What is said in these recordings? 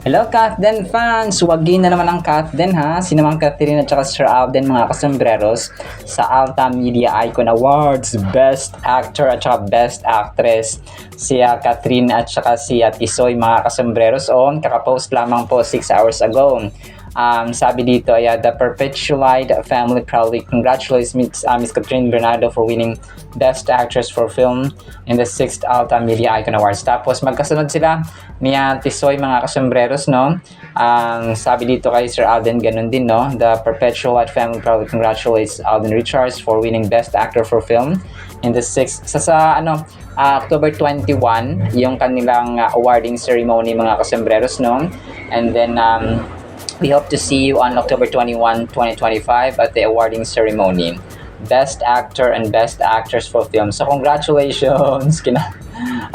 Hello, Kathden fans! Wagi na naman ang Kathden ha. Si naman Catherine at saka Sir Alden mga kasambreros sa Alta Media Icon Awards Best Actor at saka Best Actress. Si Catherine at saka si Tisoy mga kasambreros kakapost lamang po 6 hours ago. Sabi dito ay the Perpetualite family proudly congratulates Miss Catherine Bernardo for winning Best Actress for Film in the 6th Alta Media Icon Awards. Tapos magkasunod sila ni Tisoy mga kasambreros, no? Sabi dito kay Sir Alden, ganun din, no? The Perpetualite family proudly congratulates Alden Richards for winning Best Actor for Film in the 6th October 21 yung kanilang awarding ceremony mga kasambreros, no? And then we hope to see you on October 21, 2025 at the awarding ceremony. Best Actor and Best Actress for Film. So congratulations!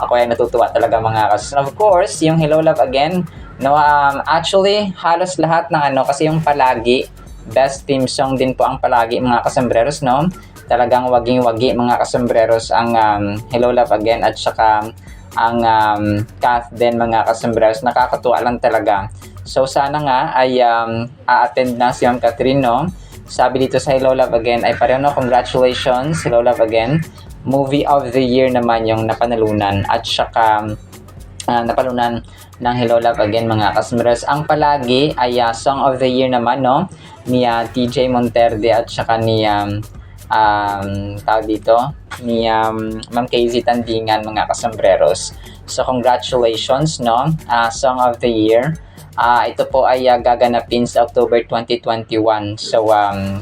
Ako ay natutuwa talaga mga kas. Of course, yung Hello Love Again, no, actually halos lahat ng kasi yung Palagi, best theme song din po ang Palagi mga kasambreros, no? Talagang waging-wagi mga kasambreros ang Hello Love Again at saka ang Kathden mga kasambreros. Nakakatuwa lang talaga. So sana nga ay a-attend na si Ma'am Catherine, no? Sabi dito sa Hello Love Again ay pareho, no? Congratulations, Hello Love Again. Movie of the Year naman yung napanalunan at saka napalunan ng Hello Love Again mga kasambreros. Ang Palagi ay Song of the Year naman, no? Ni TJ Monterde at saka ni tawag dito ni Ma'am Casey Tandingan mga kasambreros. So congratulations, no? Song of the Year. Ito po ay gaganapin sa October 2021. So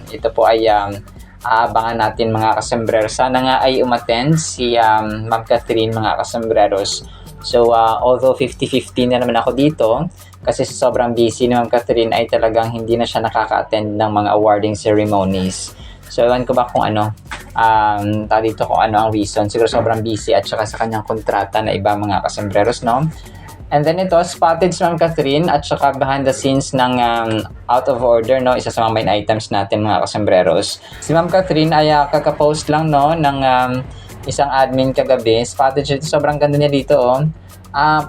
ito po ay abangan natin mga kasambreros. Sana nga ay umattend si Ma'am Catherine mga kasambreros. So although 50-50 na naman ako dito kasi sa sobrang busy ni Ma'am Catherine ay talagang hindi na siya nakaka-attend ng mga awarding ceremonies. So ewan ko ba kung dito kung ano ang reason. Siguro sobrang busy at saka sa kanyang kontrata na iba mga kasambreros, no? And then ito, spotted si Ma'am Catherine at saka behind the scenes ng Out of Order, no? Isa sa mga main items natin mga kasambreros. Si Ma'am Catherine ay kakapost lang, no? Ng isang admin kagabi. Spotted siya, sobrang ganda niya dito, oh.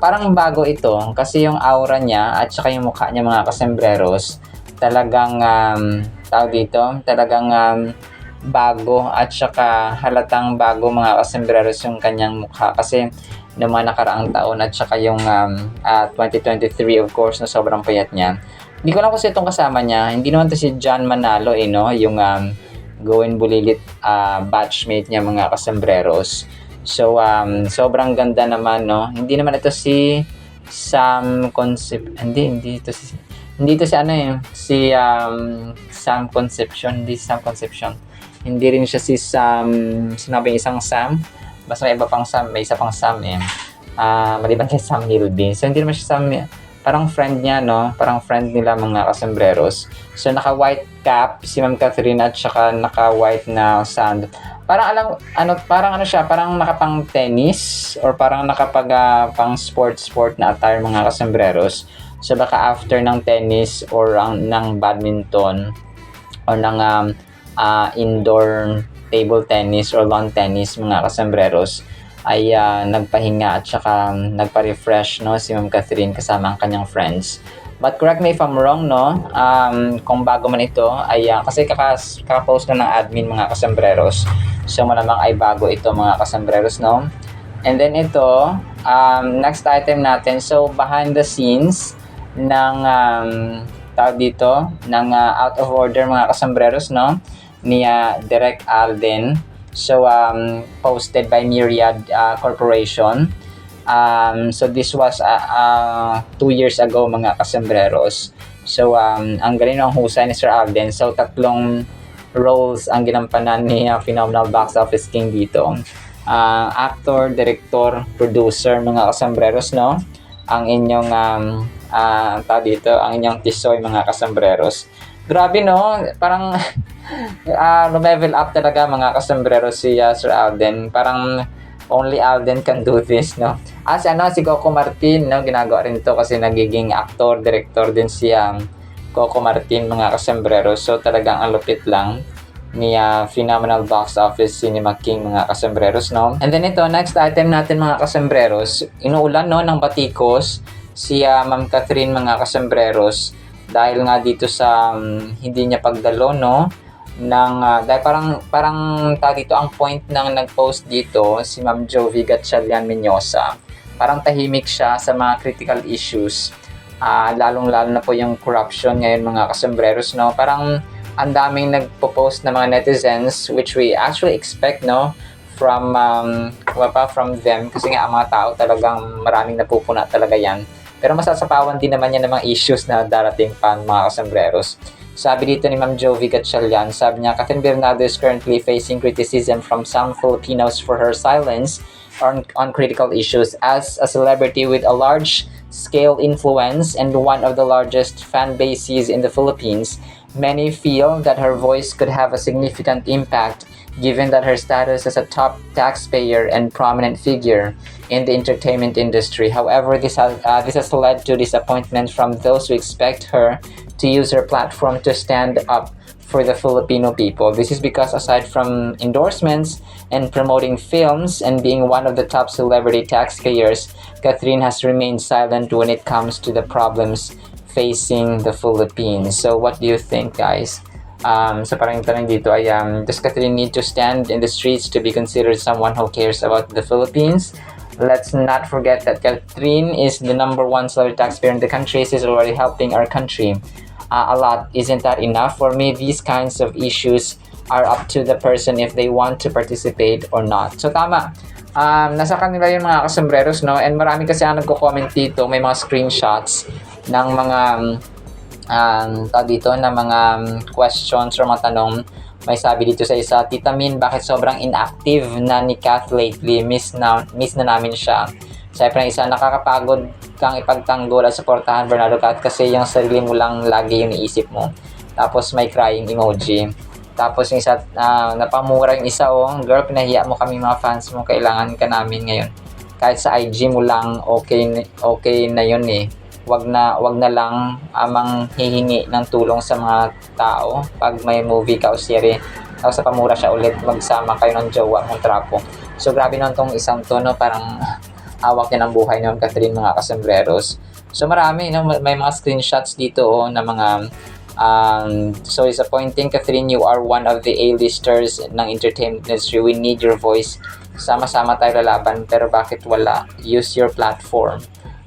Parang bago ito kasi yung aura niya at saka yung mukha niya mga kasambreros talagang tawag dito, talagang bago at saka halatang bago mga kasambreros yung kanyang mukha kasi ng mga nakaraang taon at saka yung 2023 of course na sobrang payat niya. Hindi ko lang kasi itong kasama niya. Hindi naman to si John Manalo, no? Yung Gawin Bulilit batchmate niya mga kasambreros. So sobrang ganda naman, no? Hindi naman ito si Sam Hindi ito si Sam Concepcion. Hindi si Sam Concepcion. Hindi rin siya si Sam, sinabing isang Sam. Basta may iba pang Sam, may isa pang Sam maliban kay Sam Milby. So hindi naman siya Sam, parang friend niya, no? Parang friend nila mga kasambreros. So naka-white cap si Ma'am Catherine at saka naka-white na sand. Parang parang siya, parang nakapang tennis or parang nakapag pang sport na attire mga kasambreros. So baka after ng tennis or ng badminton or ng indoor table tennis or lawn tennis mga kasambreros ay nagpahinga at saka nagpa-refresh, no, si Ma'am Catherine kasama ang kanyang friends. But correct me if I'm wrong, no, kung bago man ito ay kasi kaka-post na ng admin mga kasambreros. So malamang ay bago ito mga kasambreros, no. And then ito, next item natin, so behind the scenes ng tawag dito ng Out of Order mga kasambreros, no, ni Direct Alden. So posted by Myriad Corporation. So this was 2 years ago mga kasambreros. So ang galing ng husay ni Sir Alden. So 3 roles ang ginampanan ni Phenomenal Box Office King dito. Actor, director, producer mga kasambreros, no. Ang inyong ang inyong Tisoy mga kasambreros. Grabe, no, parang level up talaga mga kasambreros si Sir Alden. Parang only Alden can do this, no. Si Coco Martin, no, ginagawa rin ito kasi nagiging actor, director din si Coco Martin mga kasambreros. So talagang ang lupit lang ni Phenomenal Box Office Cinema King mga kasambreros, no. And then ito, next item natin mga kasambreros, inuulan, no, ng batikos si Ma'am Catherine, mga kasembreros, dahil nga dito sa hindi niya pagdalo, no, dahil parang dito ang point ng nag-post dito si Ma'am Jovi Gatchalian Menyosa. Parang tahimik siya sa mga critical issues. Lalong-lalo na po yung corruption ngayon, mga kasembreros, no. Parang ang daming nagpo-post na mga netizens, which we actually expect, no, from them, kasi nga ang mga tao talagang maraming napupuna talaga yan. Pero masasapawan din naman yan ng mga issues na darating pa, mga kasembreros. Sabi dito ni Ma'am Jovi Gatchalian, sabi niya, Catherine Bernardo is currently facing criticism from some Filipinos for her silence on critical issues. As a celebrity with a large-scale influence and one of the largest fan bases in the Philippines, many feel that her voice could have a significant impact given that her status as a top taxpayer and prominent figure in the entertainment industry. However, this has led to disappointment from those who expect her to use her platform to stand up for the Filipino people. This is because aside from endorsements and promoting films and being one of the top celebrity taxpayers, Catherine has remained silent when it comes to the problems facing the Philippines. So what do you think, guys? So parang tanong dito ay, does Catherine need to stand in the streets to be considered someone who cares about the Philippines? Let's not forget that Catherine is the number one celebrity taxpayer in the country. She's already helping our country a lot. Isn't that enough? For me, these kinds of issues are up to the person if they want to participate or not. So tama. Nasa kanila yung mga kasembreros, no? And marami kasi ang nagko-comment dito, may mga screenshots ng mga dito na mga questions or mga tanong. May sabi dito sa isa, Tita Min, bakit sobrang inactive na ni Kath lately? Miss na namin siya. Sabi pa ng isa, nakakapagod kang ipagtanggol at supportahan, Bernardo Kath, kasi yung sarili mo lang lagi yung iisip mo. Tapos may crying emoji. Tapos yung isa, napamura yung isa, girl, pinahiya mo kami mga fans mo, kailangan ka namin ngayon. Kahit sa IG mo lang, okay na yun eh. Wag na lang amang hihingi ng tulong sa mga tao pag may movie ka o serie. Tapos sa pamura siya ulit, magsama kayo ng jowa mong trapo. So grabe nun tong isang to, no? Parang awak niya ng buhay ni Catherine, mga kasembreros. So marami, no? May mga screenshots dito na mga so disappointing, Catherine, you are one of the A-listers ng entertainment industry. We need your voice. Sama-sama tayo lalaban, pero bakit wala? Use your platform.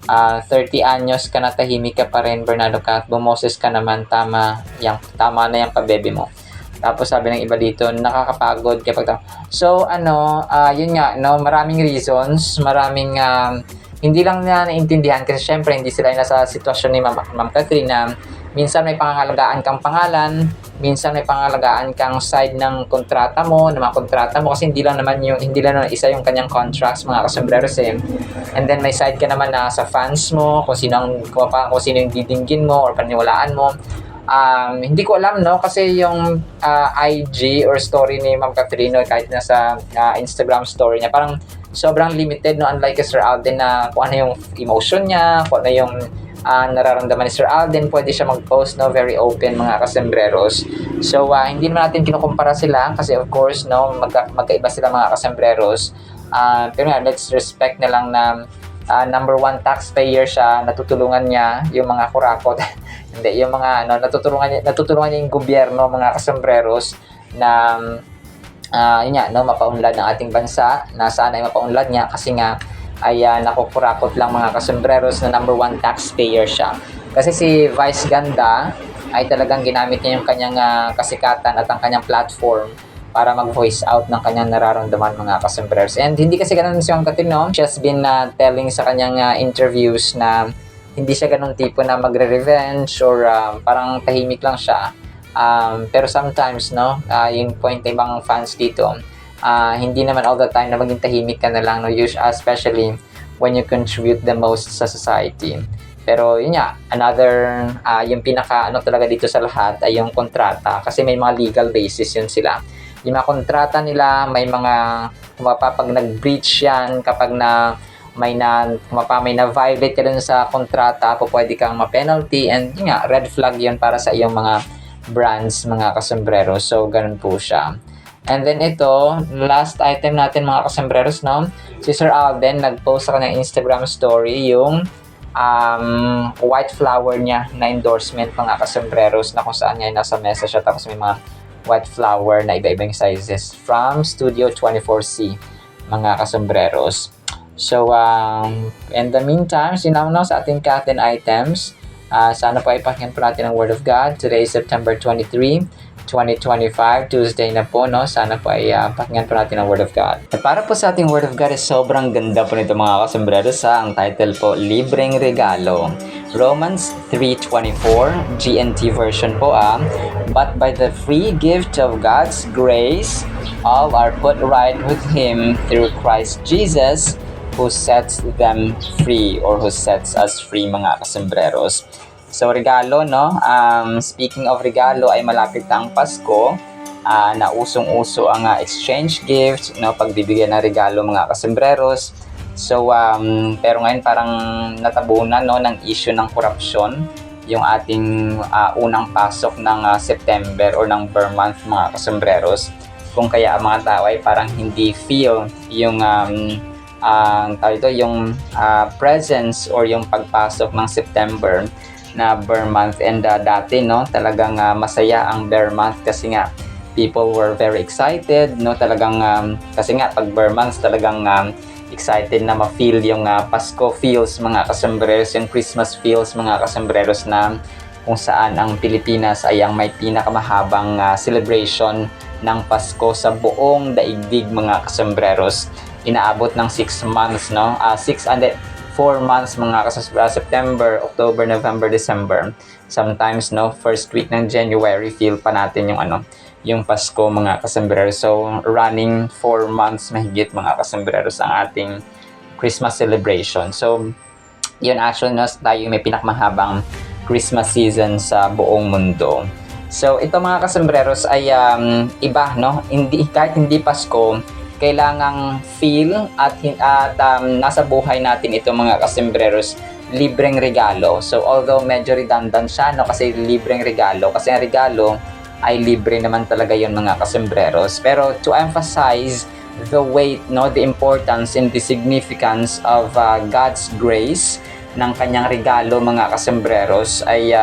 30 anyos ka na, tahimik ka pa rin, Bernardo Kath. Bumoses ka naman, tama na yung pabebe mo. Tapos sabi ng iba dito, nakakapagod kapag so yun nga, no, maraming reasons, maraming hindi lang na naintindihan kasi syempre hindi sila nasa sitwasyon ni Ma'am Catherine na minsan may pangangalagaan kang pangalan, minsan may pangangalagaan kang side ng kontrata mo, ng mga kontrata mo, kasi hindi lang naman isa yung kanyang contracts, mga kasembreros eh. And then may side ka naman na sa fans mo, kung sino yung didinggin mo or paniwalaan mo. Hindi ko alam, no, kasi yung IG or story ni Ma'am Catherine, kahit nasa Instagram story niya, parang sobrang limited, no, unlike Sir Alden na kung ano yung emotion niya, kung ano yung nararamdaman ni Sir Alden, pwede siya mag-post, no, very open, mga kasembreros. So hindi naman natin kinukumpara sila kasi of course, no, magkaiba sila, mga kasembreros. Pero nga, let's respect na lang na number one taxpayer siya, natutulungan niya yung mga kurakot. Hindi, yung mga natutulungan niya yung gobyerno, mga kasembreros, na yun nga, no, mapaunlad ng ating bansa, na sana ay mapaunlad niya kasi nga ay nakukurakot lang, mga kasembreros, na number one taxpayer siya. Kasi si Vice Ganda ay talagang ginamit niya yung kanyang kasikatan at ang kanyang platform para mag-voice out ng kanyang nararamdaman, mga kasembreros. And hindi kasi ganun si Ma'am Catherine, no? She has been telling sa kanyang interviews na hindi siya ganung tipo na magre-revenge or parang tahimik lang siya. Pero sometimes, no, yung point ng ibang fans dito, hindi naman all the time na maging tahimik ka na lang, no, especially when you contribute the most sa society. Pero yun nga, another, yung pinaka talaga dito sa lahat ay yung kontrata, kasi may mga legal basis yun sila. Yung mga kontrata nila, may mga pag nag-breach yan, kapag may na-violate ka dun sa kontrata, pwede kang ma-penalty, and yun nga, red flag yun para sa iyong mga brands, mga kasembreros. So ganun po siya. And then ito, last item natin, mga kasembreros, no? Si Sir Alden nag-post sa kanyang Instagram story yung white flower niya na endorsement mga kasombreros, na kung saan niya nasa mesa siya, tapos may mga white flower na iba-ibang sizes from Studio 24C mga kasombreros. So, in the meantime, sinamaw sa ating Cat items. Sana po ipakinggan po natin ang Word of God. Today is September 23, 2025, Tuesday na po, no? Sana po ay pakinggan po natin ang Word of God. At para po sa ating Word of God, is sobrang ganda po nito mga kasombreros. Ang title po, Libreng Regalo. Romans 3:24, GNT version po. But by the free gift of God's grace, all are put right with Him through Christ Jesus, who sets them free, or who sets us free mga kasombreros. So regalo, no? Speaking of regalo, ay malapit na ang Pasko. Na usong-uso ang exchange gift, no? Pagbibigyan ng regalo mga kasombreros. So pero ngayon parang natabunan, no, ng issue ng korupsyon yung ating unang pasok ng September or ng Burr month mga kasombreros. Kung kaya ang mga tao ay parang hindi feel yung yung presence or yung pagpasok ng September na Burr month. And dati, no, talagang masaya ang Burr month kasi nga people were very excited, no, talagang kasi nga pag Burr month talagang excited na ma-feel yung Pasko feels mga kasombreros, yung Christmas feels mga kasombreros, na kung saan ang Pilipinas ay ang may pinakamahabang celebration ng Pasko sa buong daigdig mga kasombreros. Inaabot ng 6 months, no? 4 months mga September, October, November, December. Sometimes, no, first week ng January feel pa natin yung Pasko mga kasombreros. So running 4 months mahigit mga kasombreros ang ating Christmas celebration. So yun, actually, no, tayo may pinakamahabang Christmas season sa buong mundo. So ito mga kasombreros ay iba, no? Kahit hindi Pasko, kailangang feel at nasa buhay natin ito mga kasombreros, libreng regalo. So although medyo redundant siya, no, kasi libreng regalo, kasi ang regalo ay libre naman talaga yon mga kasombreros. Pero to emphasize the weight, no, the importance and the significance of God's grace ng kanyang regalo mga kasombreros, ay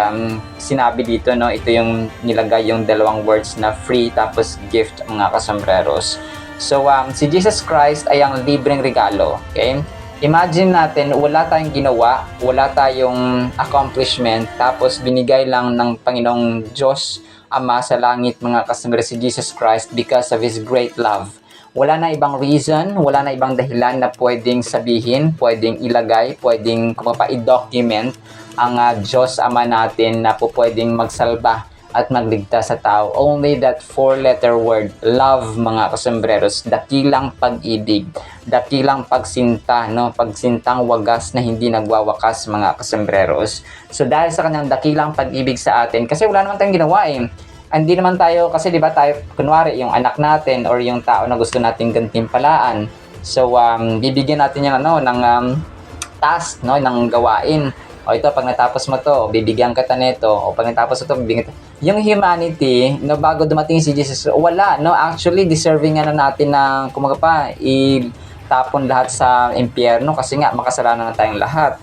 sinabi dito, no, ito yung nilagay yung dalawang words na free tapos gift mga kasombreros. So si Jesus Christ ay ang libreng regalo. Okay? Imagine natin, wala tayong ginawa, wala tayong accomplishment, tapos binigay lang ng Panginoong Diyos Ama sa langit mga kasombreros si Jesus Christ because of His great love. Wala na ibang reason, wala na ibang dahilan na pwedeng sabihin, pwedeng ilagay, pwedeng i-document ang Diyos Ama natin na po pwedeng magsalba at magligtas sa tao. Only that 4-letter word, love mga kasombreros, dakilang pag-ibig, dakilang pagsinta, no, pagsintang wagas na hindi nagwawakas mga kasombreros. So dahil sa kanyang dakilang pag-ibig sa atin, kasi wala naman tayong ginawa hindi naman tayo, kasi di ba tayo, kunwari yung anak natin or yung tao na gusto nating gantimpalaan, so bibigyan natin yung ng task, no, ng gawain. O ito, pag natapos mo to, bibigyan kita nito. O pag natapos mo to, bibigyan kita. Yung humanity, no, bago dumating si Jesus, wala, no, actually deserving na natin na itapon lahat sa impyerno kasi nga makasalanan na tayong lahat.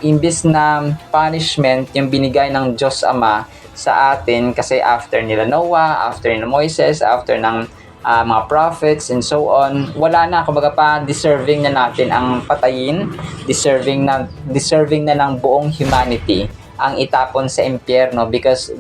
Imbis na punishment yung binigay ng Diyos Ama sa atin, kasi after nila Noah, after nila Moises, after ng mga prophets and so on, wala na, deserving na natin ang patayin, deserving na ng buong humanity ang itapon sa impyerno because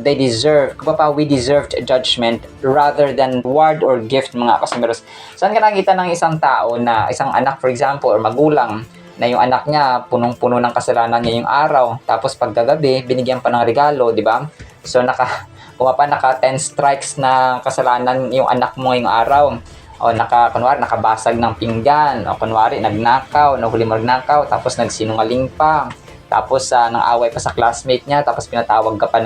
we deserved judgment rather than reward or gift mga kasombreros. Saan ka nakita ng isang tao na, isang anak for example, or magulang, na yung anak niya punong-puno ng kasalanan niya yung araw, tapos pagkagabi binigyan pa ng regalo, di ba? So naka 10 strikes na kasalanan yung anak mo ngayong araw. O kunwari nakabasag ng pinggan, o kunwari nagnakaw, nahuli mo nagnakaw, tapos nagsinungaling pa, tapos nang away pa sa classmate niya, tapos pinatawag ka pa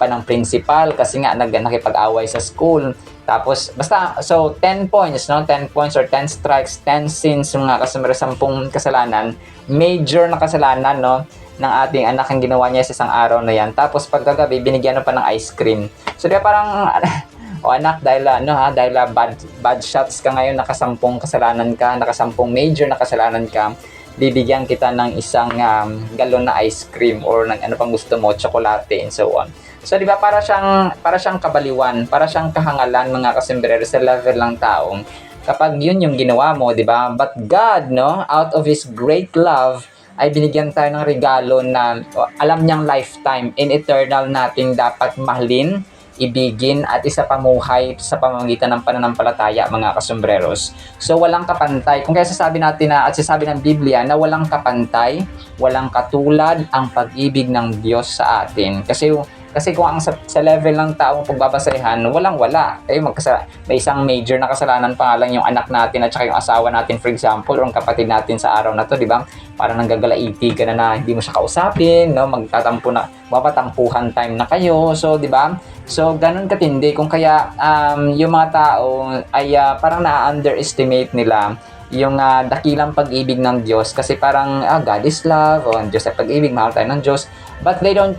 ng principal kasi nga nakipag-away sa school. Tapos basta, so 10 points, no? 10 points or 10 strikes, 10 sins mga kasombreros, 10 kasalanan, major na kasalanan, no, ng ating anak ang ginawa niya sa isang araw na yan. Tapos pagkagabi binigyan pa ng ice cream. So di ba parang o anak, dahil bad shots ka ngayon, nakasampung kasalanan ka, nakasampung major na kasalanan ka, bibigyan kita ng isang galon na ice cream or ng ano pang gusto mo, tsokolate and so on. So, di ba, para siyang kabaliwan, para siyang kahangalan mga kasembrero sa level ng taong kapag yun yung ginawa mo, di ba? But God, no, out of His great love, ay binigyan tayo ng regalo na alam niyang lifetime and eternal nating dapat mahalin, ibigin at isapamuhay sa pamamagitan ng pananampalataya mga kasombreros. So walang kapantay. Kung kaya sasabi natin na at sasabi ng Biblia na walang kapantay, walang katulad ang pag-ibig ng Diyos sa atin. Kasi kung ang sa level ng taong pagbabasehan, walang-wala. May isang major na kasalanan pa nga lang yung anak natin at saka yung asawa natin, for example, or ang kapatid natin sa araw na to, di ba? Parang nanggagalaiti ka na hindi mo siya kausapin, no? Mapatampuhan time na kayo. So, di ba? So, ganun katindi. Kung kaya yung mga tao ay parang na-underestimate nila yung dakilang pag-ibig ng Diyos kasi parang God is love, o Diyos ay pag-ibig, mahal tayo ng Diyos. But they don't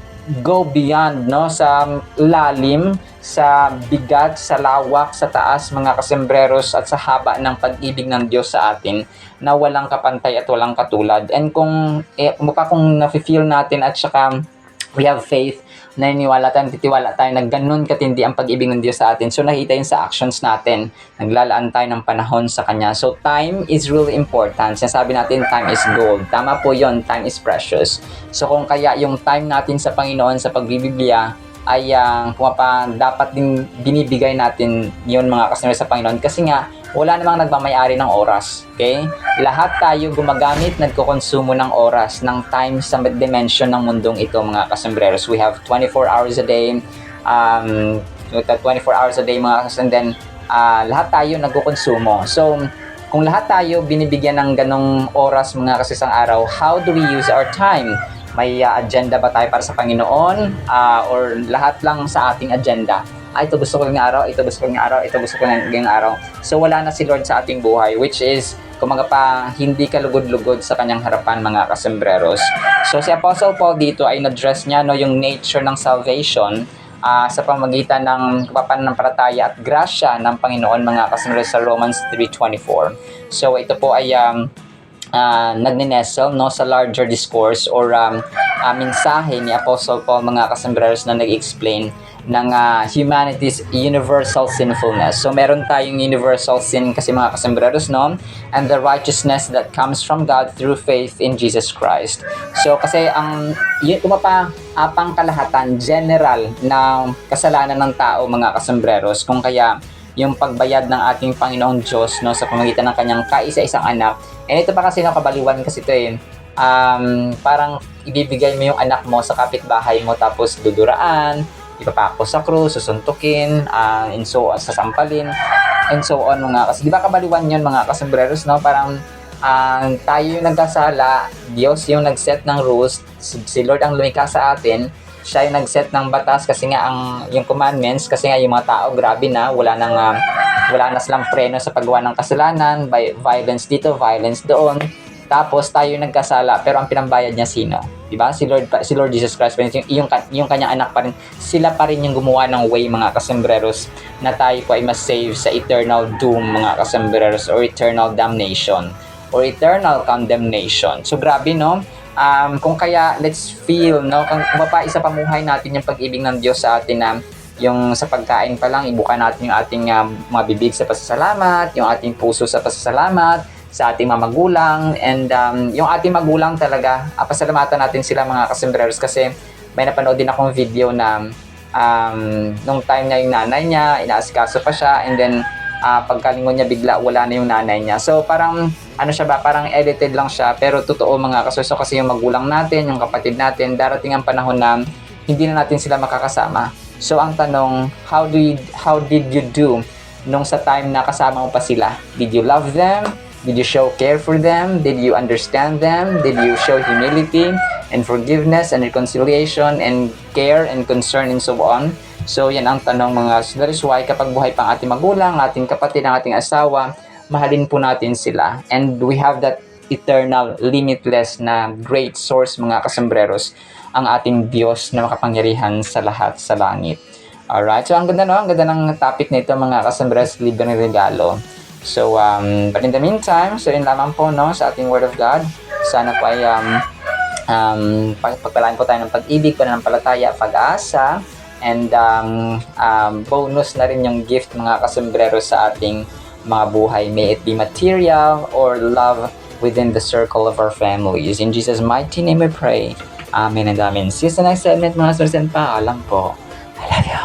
go beyond, no, sa lalim, sa bigat, sa lawak, sa taas mga kasombreros at sa haba ng pag-ibig ng Diyos sa atin na walang kapantay at walang katulad. And kung nafe-feel natin at saka we have faith, naniniwala tayo, titiwala tayo na ganun katindi ang pag-ibig ng Diyos sa atin. So nakita yun sa actions natin. Naglalaan tayo ng panahon sa Kanya. So time is really important. Sinasabi natin time is gold. Tama po yun, time is precious. So kung kaya yung time natin sa Panginoon sa pagbibigya ay dapat din binibigay natin yun mga kasunod sa Panginoon kasi nga wala namang nagmamayari ng oras. Okay? Lahat tayo gumagamit, nagkokonsumo ng oras, ng time sa dimension ng mundong ito mga kasombreros. We have 24 hours a day, 24 hours a day mga kasombreros, and then lahat tayo nagkokonsumo. So, kung lahat tayo binibigyan ng ganong oras mga kasisang araw, how do we use our time? May agenda ba tayo para sa Panginoon? Or lahat lang sa ating agenda? Ito gusto ko ngayong araw, ito gusto ko ngayong araw, ito gusto ko ngayong araw. So wala na si Lord sa ating buhay, which is, kumaga pa, hindi ka lugod-lugod sa kanyang harapan mga kasombreros. So si Apostle Paul dito ay na-address niya yung nature ng salvation sa pamamagitan ng pananampalataya at grasya ng Panginoon mga kasombreros sa Romans 3:24. So ito po ay nagninesel sa larger discourse or mensahe ni Apostle Paul mga kasombreros na nag-explain ng humanity's universal sinfulness. So meron tayong universal sin kasi mga kasombreros, no? And the righteousness that comes from God through faith in Jesus Christ. So kasi pangkalahatan general na kasalanan ng tao mga kasombreros, kung kaya yung pagbayad ng ating Panginoong Diyos sa pamamagitan ng kanyang kaisa-isang anak. And ito pa kasi kabaliwan kasi ito parang ibibigay mo yung anak mo sa kapitbahay mo tapos duduraan, ipapako sa krus, susuntukin, and so on, sasampalin, and so on mga kasi. Di ba kabaliwan yun mga kasombreros, no? Parang tayo yung nagkasala, Diyos yung nag-set ng rules, si Lord ang lumikha sa atin, siya yung nag-set ng batas kasi nga yung commandments, kasi nga yung mga tao grabe na, wala na silang preno sa paggawa ng kasalanan, by violence dito, violence doon. Tapos tayo yung nagkasala, pero ang pinambayad niya sino? Diba? Si Lord Jesus Christ, yung kanyang anak pa rin, sila pa rin yung gumawa ng way mga kasombreros na tayo po ay mas-save sa eternal doom mga kasombreros or eternal damnation or eternal condemnation. So grabe, no? Kung kaya let's feel, no, kung isa pamuhay natin yung pag-ibig ng Diyos sa atin na yung sa pagkain pa lang ibuka natin yung ating mga bibig sa pasasalamat, yung ating puso sa pasasalamat sa ating mga magulang, and yung ating magulang talaga, pasalamatan natin sila mga kasombreros kasi may napanood din akong video na nung time niya yung nanay niya, inaasikaso pa siya, and then pagkalingon niya bigla wala na yung nanay niya. So parang parang edited lang siya, pero totoo mga kasoso kasi yung magulang natin, yung kapatid natin, darating ang panahon na hindi na natin sila makakasama. So ang tanong, how did you do nung sa time na kasama mo pa sila? Did you love them? Did you show care for them? Did you understand them? Did you show humility and forgiveness and reconciliation and care and concern and so on? So yan ang tanong mga. So that is why kapag buhay pang ating magulang, ating kapatid, ang ating asawa, mahalin po natin sila. And we have that eternal, limitless na great source mga kasombreros, ang ating Diyos na makapangyarihan sa lahat sa langit. Alright, so ang ganda ng topic nito mga kasombreros, libre ng regalo. So, but in the meantime, so yun lamang po sa ating Word of God. Sana po ay pagpalaan po tayo ng pag-ibig, pananampalataya, pag-asa, and bonus na rin yung gift mga kasombrero sa ating mga buhay. May it be material or love within the circle of our families. In Jesus' mighty name we pray. Amen and amen. See you sa next segment mga source and paalam po. I love you.